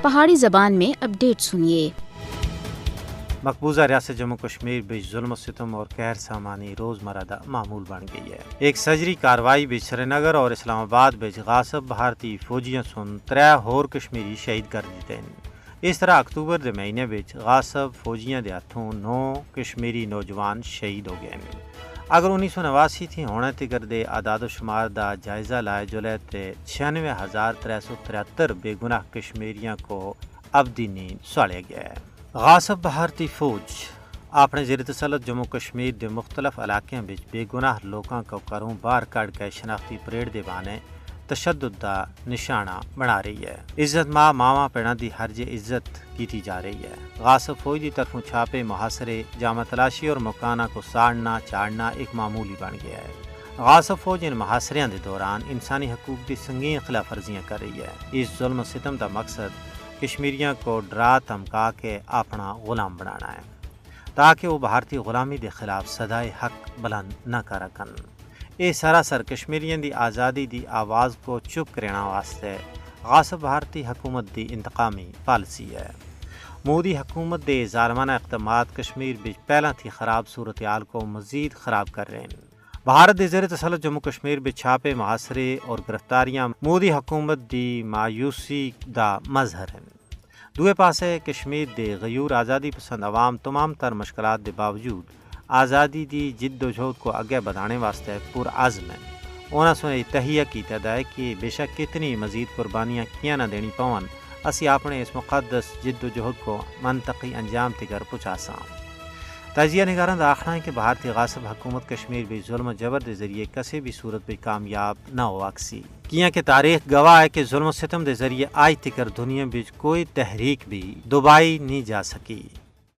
پہاڑی زبان میں اپڈیٹ سنیے۔ مقبوضہ ریاست جموں کشمیر بچ ظلم و ستم اور قہر سامانی روزمرہ دا معمول بن گئی ہے۔ ایک سجری کاروائی بچ سری نگر اور اسلام آباد بچ غاصب بھارتی فوجیاں سن 3 ہور کشمیری شہید کر دیتے ہیں۔ اس طرح اکتوبر دے مہینے بچ غاصب فوجیاں دے ہاتھوں 9 کشمیری نوجوان شہید ہو گئے ہیں۔ اگر 1989 تھی ہونے تکر دے اعداد و شمار دا جائزہ لائے جلے تے 96,373 بے گناہ کشمیریاں کو ابدی نیند سوالیا گیا ہے۔ غاصب بھارتی فوج اپنے زیر تسلط جموں کشمیر دے مختلف علاقوں بچ بے گناہ لوگوں کو گھروں باہر کڈ کے شناختی پریڈ دے بہانے تشدد دا نشانہ بنا رہی ہے۔ عزت ماواں پیڑاں دی ہرج عزت کیتی جا رہی ہے۔ غاصب فوج دی طرفوں چھاپے محاصرے جامع تلاشی اور مکانہ کو ساڑنا چاڑنا ایک معمولی بن گیا ہے۔ غاصب فوج ان محاصریاں دے دوران انسانی حقوق دی سنگین خلاف ورزیاں کر رہی ہے۔ اس ظلم و ستم دا مقصد کشمیریاں کو ڈرا دھمکا کے اپنا غلام بنانا ہے تاکہ وہ بھارتی غلامی دے خلاف صدائے حق بلند نہ کر سکن۔ یہ سراسر کشمیریاں دی آزادی دی آواز کو چپ کرنا واسطے غاصب بھارتی حکومت دی انتقامی پالیسی ہے۔ مودی حکومت دے ظالمانہ اقدامات کشمیر بچ پہلا تھی خراب صورتحال کو مزید خراب کر رہے ہیں۔ بھارت دے زیر تسلط جموں کشمیر بچ چھاپے محاصرے اور گرفتاریاں مودی حکومت دی مایوسی دا مظہر ہیں۔ دوے پاسے کشمیر دے غیور آزادی پسند عوام تمام تر مشکلات دے باوجود آزادی دی جد و جہد کو اگے بڑھانے واسطے پرعزم ہیں۔ انہاں سنے تہیہ کیتا ہے کہ بے شک کتنی مزید قربانیاں کیاں نہ دینی پون اسی اپنے اس مقدس جد و جہد کو منطقی انجام تکر پہنچا ساں۔ تجزیہ نگاران دا آخنا ہے کہ بھارتی غاصب حکومت کشمیر بھی ظلم و جبر دے ذریعے کسی بھی صورت بھی کامیاب نہ ہو اکسی کیاں کہ تاریخ گواہ ہے کہ ظلم و ستم دے ذریعے آج تکر دنیا بچ کوئی تحریک بھی دبائی نہیں جا سکی۔